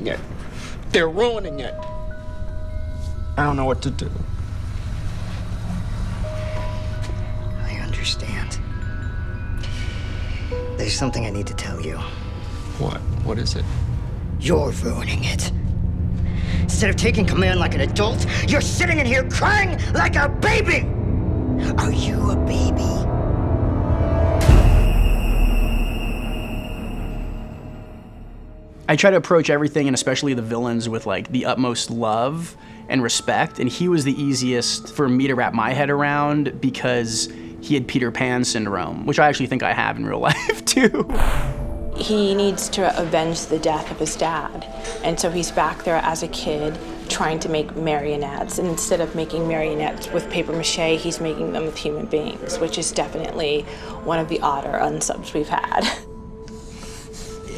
ruining it. They're ruining it. I don't know what to do. I understand. There's something I need to tell you. What? What is it? You're ruining it. Instead of taking command like an adult, you're sitting in here crying like a baby! Are you a baby? I try to approach everything, and especially the villains, with like the utmost love and respect, and he was the easiest for me to wrap my head around because he had Peter Pan syndrome, which I actually think I have in real life too. He needs to avenge the death of his dad, and so he's back there as a kid trying to make marionettes, and instead of making marionettes with paper mache, he's making them with human beings, which is definitely one of the odder unsubs we've had.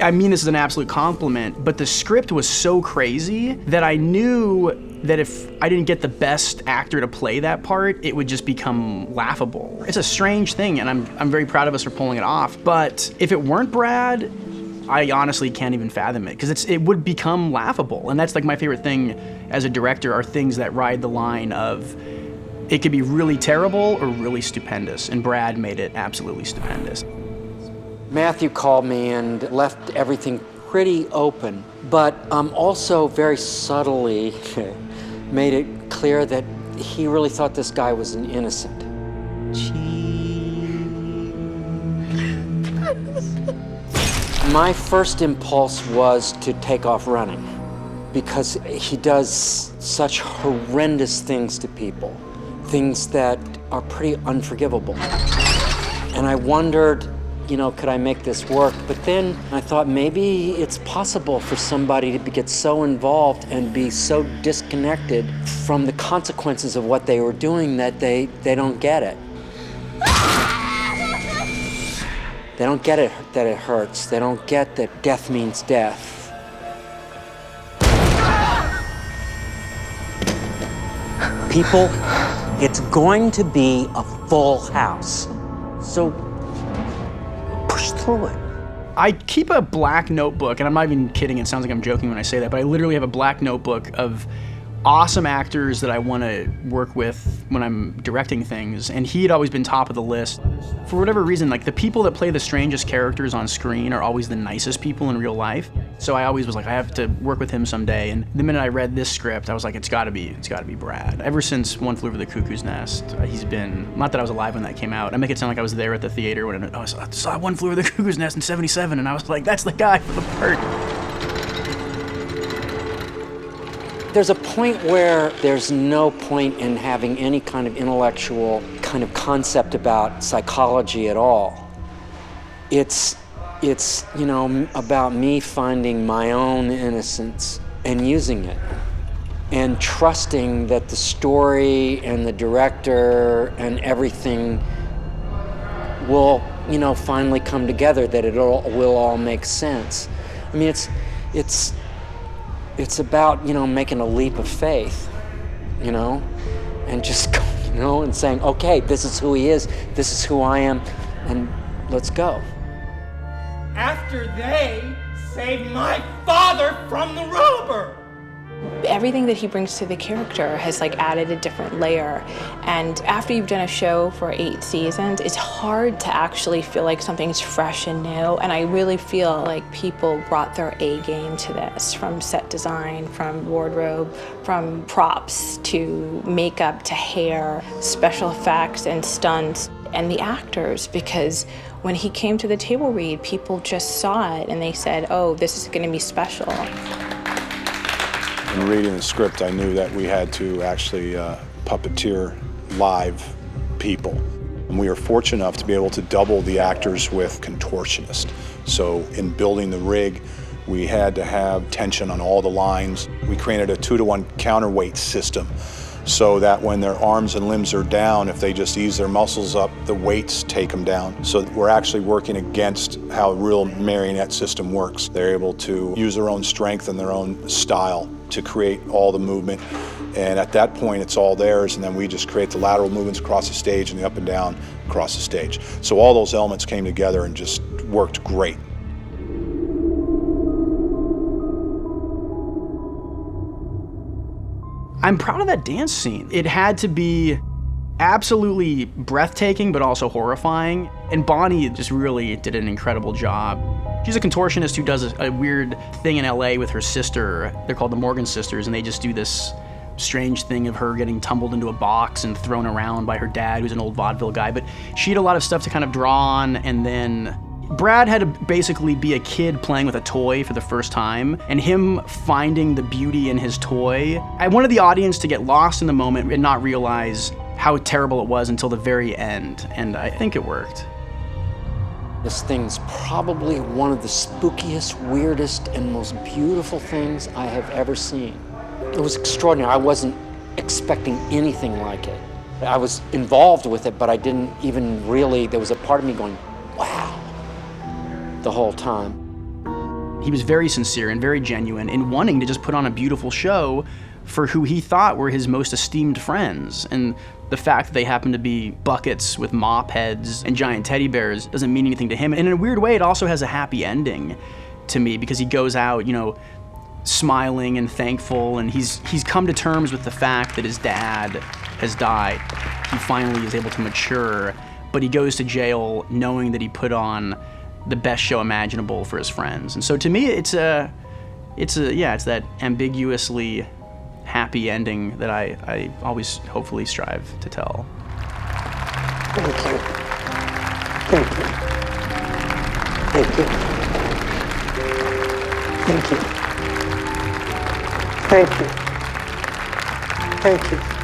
I mean this is an absolute compliment, but the script was so crazy that I knew that if I didn't get the best actor to play that part, it would just become laughable. It's a strange thing, and I'm very proud of us for pulling it off, but if it weren't Brad, I honestly can't even fathom it, because it would become laughable, and that's like my favorite thing as a director, are things that ride the line of it could be really terrible or really stupendous, and Brad made it absolutely stupendous. Matthew called me and left everything pretty open, but also very subtly made it clear that he really thought this guy was an innocent. My first impulse was to take off running because he does such horrendous things to people, things that are pretty unforgivable. And I wondered, you know, could I make this work? But then I thought maybe it's possible for somebody to get so involved and be so disconnected from the consequences of what they were doing that they don't get it. They don't get it that it hurts. They don't get that death means death. People, it's going to be a full house. So push through it. I keep a black notebook, and I'm not even kidding, it sounds like I'm joking when I say that, but I literally have a black notebook of awesome actors that I want to work with when I'm directing things, and he had always been top of the list. For whatever reason, like the people that play the strangest characters on screen are always the nicest people in real life. So I always was like, I have to work with him someday, and the minute I read this script, I was like, it's gotta be Brad. Ever since One Flew Over the Cuckoo's Nest, he's been, not that I was alive when that came out, I make it sound like I was there at the theater when I saw One Flew Over the Cuckoo's Nest in '77, and I was like, that's the guy for the part. There's a point where there's no point in having any kind of intellectual kind of concept about psychology at all. It's you know, about me finding my own innocence and using it, and trusting that the story and the director and everything will, you know, finally come together, that it will all make sense. I mean, it's about, you know, making a leap of faith, you know, and just, you know, and saying, okay, this is who he is, this is who I am, and let's go. After they saved my father from the robber! Everything that he brings to the character has like added a different layer, and after you've done a show for 8 seasons, it's hard to actually feel like something's fresh and new, and I really feel like people brought their A game to this, from set design, from wardrobe, from props to makeup to hair, special effects and stunts, and the actors, because when he came to the table read, people just saw it and they said, oh, this is gonna be special. In reading the script, I knew that we had to actually puppeteer live people. And we were fortunate enough to be able to double the actors with contortionists. So in building the rig, we had to have tension on all the lines. We created a 2-to-1 counterweight system so that when their arms and limbs are down, if they just ease their muscles up, the weights take them down. So we're actually working against how a real marionette system works. They're able to use their own strength and their own style to create all the movement. And at that point, it's all theirs, and then we just create the lateral movements across the stage and the up and down across the stage. So all those elements came together and just worked great. I'm proud of that dance scene. It had to be absolutely breathtaking, but also horrifying. And Bonnie just really did an incredible job. She's a contortionist who does a weird thing in LA with her sister. They're called the Morgan Sisters, and they just do this strange thing of her getting tumbled into a box and thrown around by her dad, who's an old vaudeville guy. But she had a lot of stuff to kind of draw on, and then Brad had to basically be a kid playing with a toy for the first time, and him finding the beauty in his toy. I wanted the audience to get lost in the moment and not realize how terrible it was until the very end, and I think it worked. This thing's probably one of the spookiest, weirdest, and most beautiful things I have ever seen. It was extraordinary. I wasn't expecting anything like it. I was involved with it, but I didn't even really, there was a part of me going, wow, the whole time. He was very sincere and very genuine in wanting to just put on a beautiful show for who he thought were his most esteemed friends. And the fact that they happen to be buckets with mop heads and giant teddy bears doesn't mean anything to him. And in a weird way, it also has a happy ending to me, because he goes out, you know, smiling and thankful, and he's come to terms with the fact that his dad has died. He finally is able to mature, but he goes to jail knowing that he put on the best show imaginable for his friends. And so to me, it's that ambiguously happy ending that I always hopefully strive to tell. Thank you. Thank you. Thank you. Thank you. Thank you. Thank you.